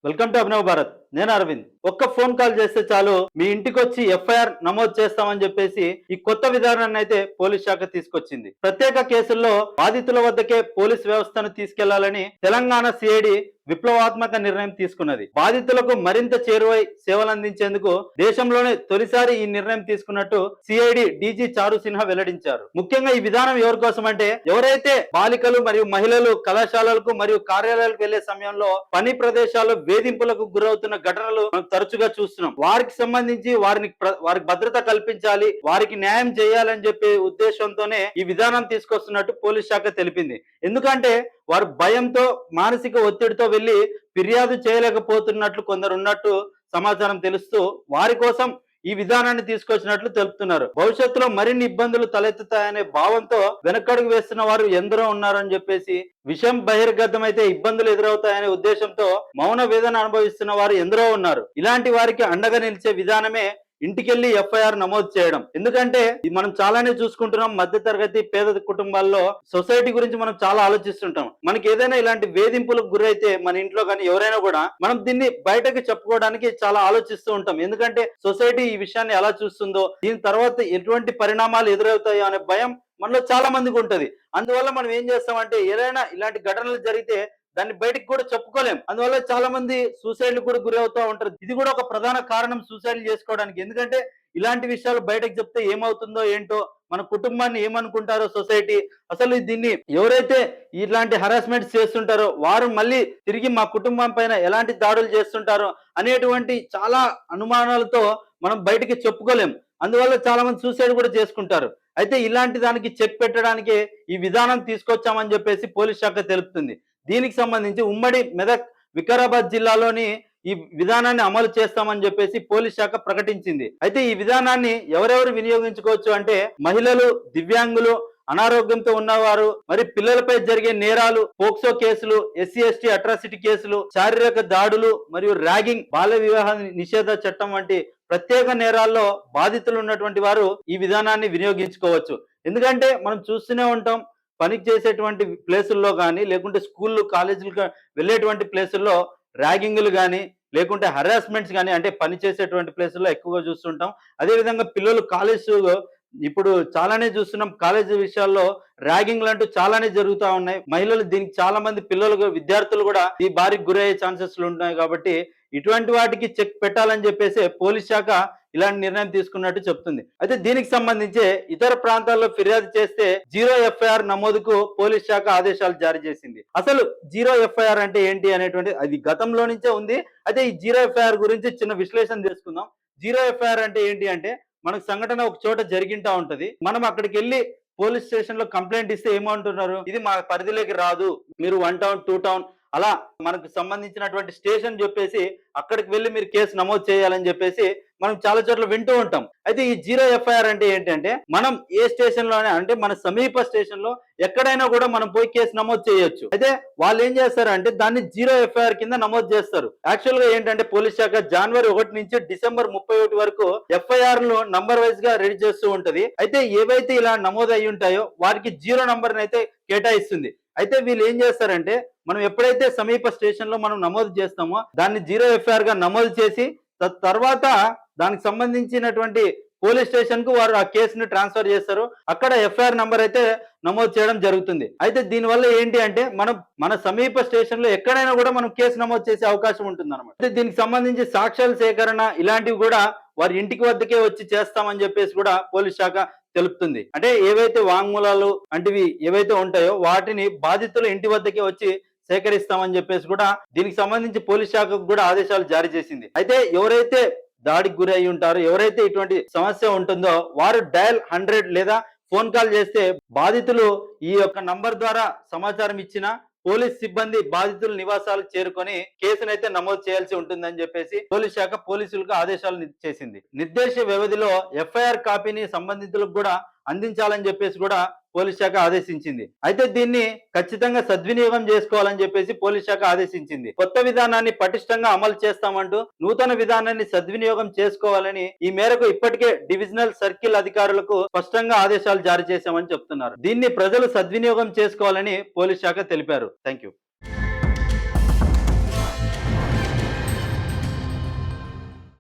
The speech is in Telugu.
Welcome to Abhinav Bharat. నేను అరవింద్. ఒక్క ఫోన్ కాల్ చేస్తే చాలు మీ ఇంటికి వచ్చి ఎఫ్ఐఆర్ నమోదు చేస్తామని చెప్పేసి ఈ కొత్త విధానాన్ని అయితే పోలీస్ శాఖ తీసుకొచ్చింది. ప్రత్యేక కేసుల్లో బాధితుల వద్దకే పోలీస్ వ్యవస్థను తీసుకెళ్లాలని తెలంగాణ సిఐడి విప్లవాత్మక నిర్ణయం తీసుకున్నది. బాధితులకు మరింత చేరువై సేవలు అందించేందుకు దేశంలోనే తొలిసారి ఈ నిర్ణయం తీసుకున్నట్టు సిఐడి డీజీ చారు సిన్హా వెల్లడించారు. ముఖ్యంగా ఈ విధానం ఎవరి కోసం అంటే, ఎవరైతే బాలికలు మరియు మహిళలు కళాశాలలకు మరియు కార్యాలయాలకు వెళ్లే సమయంలో పని ప్రదేశాల్లో వేధింపులకు గురవుతున్న ఘటనలు మనం తరచుగా చూస్తున్నాం. వారికి సంబంధించి వారికి భద్రత కల్పించాలి, వారికి న్యాయం చేయాలని చెప్పే ఉద్దేశంతోనే ఈ విధానం తీసుకొస్తున్నట్టు పోలీస్ శాఖ తెలిపింది. ఎందుకంటే వారు భయంతో మానసిక ఒత్తిడితో వెళ్లి ఫిర్యాదు చేయలేకపోతున్నట్లు కొందరు ఉన్నట్టు సమాచారం తెలుస్తూ వారి కోసం ఈ విధానాన్ని తీసుకొచ్చినట్లు తెలుపుతున్నారు. భవిష్యత్తులో మరిన్ని ఇబ్బందులు తలెత్తుతాయనే భావంతో వెనకడుగు వేస్తున్న వారు ఎందరో ఉన్నారని చెప్పేసి, విషయం బహిర్గతమైతే ఇబ్బందులు ఎదురవుతాయనే ఉద్దేశంతో మౌన వేదన అనుభవిస్తున్న వారు ఎందరో ఉన్నారు. ఇలాంటి వారికి అండగా నిలిచే విధానమే ఇంటికెళ్లి ఎఫ్ఐఆర్ నమోదు చేయడం. ఎందుకంటే మనం చాలానే చూసుకుంటున్నాం, మధ్య తరగతి పేద కుటుంబాల్లో సొసైటీ గురించి మనం చాలా ఆలోచిస్తుంటాం. మనకి ఏదైనా ఇలాంటి వేధింపులకు గురైతే మన ఇంట్లో కానీ ఎవరైనా కూడా మనం దీన్ని బయటకు చెప్పుకోవడానికి చాలా ఆలోచిస్తూ ఉంటాం. ఎందుకంటే సొసైటీ ఈ విషయాన్ని ఎలా చూస్తుందో, దీని తర్వాత ఎటువంటి పరిణామాలు ఎదురవుతాయో అనే భయం మనలో చాలా మందికి ఉంటది. అందువల్ల మనం ఏం చేస్తామంటే, ఏదైనా ఇలాంటి ఘటనలు జరిగితే దాన్ని బయటకు కూడా చెప్పుకోలేం. అందువల్ల చాలా మంది సూసైడ్లు కూడా గురి అవుతూ ఉంటారు. ఇది కూడా ఒక ప్రధాన కారణం సూసైడ్ చేసుకోవడానికి. ఎందుకంటే ఇలాంటి విషయాలు బయటకు చెప్తే ఏమవుతుందో ఏంటో, మన కుటుంబాన్ని ఏమనుకుంటారో సొసైటీ, అసలు దీన్ని ఎవరైతే ఇలాంటి హరాస్మెంట్స్ చేస్తుంటారో వారు మళ్ళీ తిరిగి మా కుటుంబం పైన ఎలాంటి దాడులు చేస్తుంటారో అనేటువంటి చాలా అనుమానాలతో మనం బయటికి చెప్పుకోలేం. అందువల్ల చాలా మంది సూసైడ్ కూడా చేసుకుంటారు. అయితే ఇలాంటి దానికి చెక్ పెట్టడానికి ఈ విధానం తీసుకొచ్చామని చెప్పేసి పోలీస్ శాఖ తెలుపుతుంది. దీనికి సంబంధించి ఉమ్మడి మెదక్, వికారాబాద్ జిల్లాలోని ఈ విధానాన్ని అమలు చేస్తామని చెప్పేసి పోలీస్ శాఖ ప్రకటించింది. అయితే ఈ విధానాన్ని ఎవరెవరు వినియోగించుకోవచ్చు అంటే, మహిళలు, దివ్యాంగులు, అనారోగ్యంతో ఉన్నవారు, మరి పిల్లలపై జరిగే నేరాలు, పోక్సో కేసులు, ఎస్సీ ఎస్టీ అట్రాసిటీ కేసులు, శారీరక దాడులు మరియు ర్యాగింగ్, బాల్య వివాహ నిషేధ చట్టం వంటి ప్రత్యేక నేరాల్లో బాధితులు ఉన్నటువంటి వారు ఈ విధానాన్ని వినియోగించుకోవచ్చు. ఎందుకంటే మనం చూస్తూనే ఉంటాం, పనికి చేసేటువంటి ప్లేసుల్లో కానీ, లేకుంటే స్కూళ్ళు కాలేజీలు వెళ్ళేటువంటి ప్లేసుల్లో ర్యాగింగ్లు కానీ, లేకుంటే హరాస్మెంట్స్ కానీ, అంటే పని చేసేటువంటి ప్లేసుల్లో ఎక్కువగా చూస్తుంటాం. అదేవిధంగా పిల్లలు కాలేజ్ ఇప్పుడు చాలానే చూస్తున్నాం, కాలేజీ విషయాల్లో ర్యాగింగ్లు అంటూ చాలానే జరుగుతూ ఉన్నాయి. మహిళలు దీనికి చాలా మంది పిల్లలు, విద్యార్థులు కూడా ఈ బారికి గురయ్యే ఛాన్సెస్లు ఉన్నాయి. కాబట్టి ఇటువంటి వాటికి చెక్ పెట్టాలని చెప్పేసి పోలీస్ శాఖ ఇలాంటి నిర్ణయం తీసుకున్నట్టు చెప్తుంది. అయితే దీనికి సంబంధించి ఇతర ప్రాంతాల్లో ఫిర్యాదు చేస్తే జీరో ఎఫ్ఐఆర్ నమోదుకు పోలీస్ శాఖ ఆదేశాలు జారీ చేసింది. అసలు జీరో ఎఫ్ఐఆర్ అంటే ఏంటి అనేటువంటి అది గతంలో నుంచే ఉంది. అయితే ఈ జీరో ఎఫ్ఐఆర్ గురించి చిన్న విశ్లేషణ చేసుకుందాం. జీరో ఎఫ్ఐఆర్ అంటే ఏంటి అంటే, మనకు సంఘటన ఒక చోట జరిగింటా ఉంటది, మనం అక్కడికి వెళ్ళి పోలీస్ స్టేషన్ లో కంప్లైంట్ ఇస్తే ఏమంటున్నారు, ఇది మా పరిధిలోకి రాదు, మీరు 1 టౌన్ 2 టౌన్ అలా మనకు సంబంధించినటువంటి స్టేషన్ చెప్పేసి అక్కడికి వెళ్ళి మీరు కేసు నమోదు చేయాలని చెప్పేసి మనం చాలా చోట్ల వింటూ ఉంటాం. అయితే ఈ జీరో ఎఫ్ఐఆర్ అంటే ఏంటంటే, మనం ఏ స్టేషన్ లోనే, అంటే మన సమీప స్టేషన్ లో ఎక్కడైనా కూడా మనం పోయి కేసు నమోదు చేయొచ్చు. అయితే వాళ్ళు ఏం చేస్తారంటే దాన్ని జీరో ఎఫ్ఐఆర్ కింద నమోదు చేస్తారు. యాక్చువల్ గా ఏంటంటే పోలీస్ శాఖ జనవరి 1 నుంచి డిసెంబర్ 31 వరకు ఎఫ్ఐఆర్ ను నంబర్ వైజ్ గా రెడీ చేస్తూ ఉంటది. అయితే ఏవైతే ఇలా నమోదు అయి ఉంటాయో వారికి జీరో నంబర్ అయితే కేటాయిస్తుంది. అయితే వీళ్ళు ఏం చేస్తారంటే, మనం ఎప్పుడైతే సమీప స్టేషన్ లో మనం నమోదు చేస్తామో దాన్ని జీరో ఎఫ్ఐఆర్ గా నమోదు చేసి తర్వాత దానికి సంబంధించినటువంటి పోలీస్ స్టేషన్ కు వారు ఆ కేసును ట్రాన్స్ఫర్ చేస్తారు. అక్కడ ఎఫ్ఐఆర్ నంబర్ అయితే నమోదు చేయడం జరుగుతుంది. అయితే దీనివల్ల ఏంటి అంటే, మన సమీప స్టేషన్ లో ఎక్కడైనా కూడా మనం కేసు నమోదు చేసే అవకాశం ఉంటుంది అనమాట. అయితే దీనికి సంబంధించి సాక్ష్యాల సేకరణ ఇలాంటివి కూడా వారి ఇంటికి వద్దకే వచ్చి చేస్తామని చెప్పేసి కూడా పోలీస్ శాఖ తెలుపుతుంది. అంటే ఏవైతే వాంగ్మూలాలు అంటివి ఏవైతే ఉంటాయో వాటిని బాధితుల ఇంటి వద్దకే వచ్చి సేకరిస్తామని చెప్పేసి కూడా దీనికి సంబంధించి పోలీస్ శాఖకు కూడా ఆదేశాలు జారీ చేసింది. అయితే ఎవరైతే దాడికి గురి అయి ఉంటారో, ఎవరైతే ఇటువంటి సమస్య ఉంటుందో వారు డయల్ 100 లేదా ఫోన్ కాల్ చేస్తే బాధితులు ఈ యొక్క నంబర్ ద్వారా సమాచారం ఇచ్చిన పోలీస్ సిబ్బంది బాధితుల నివాసాలకు చేరుకొని కేసునైతే నమోదు చేయాల్సి ఉంటుందని చెప్పేసి పోలీస్ శాఖ పోలీసులకు ఆదేశాలు చేసింది. నిర్దేశ వ్యవధిలో ఎఫ్ఐఆర్ కాపీని సంబంధితులకు కూడా అందించాలని చెప్పేసి కూడా పోలీస్ శాఖ ఆదేశించింది. అయితే దీన్ని ఖచ్చితంగా సద్వినియోగం చేసుకోవాలని చెప్పేసి పోలీస్ శాఖ ఆదేశించింది. కొత్త విధానాన్ని పటిష్టంగా అమలు చేస్తామంటూ నూతన విధానాన్ని సద్వినియోగం చేసుకోవాలని ఈ మేరకు ఇప్పటికే డివిజనల్ సర్కిల్ అధికారులకు స్పష్టంగా ఆదేశాలు జారీ చేశామని చెప్తున్నారు. దీన్ని ప్రజలు సద్వినియోగం చేసుకోవాలని పోలీస్ శాఖ తెలిపారు. Thank you.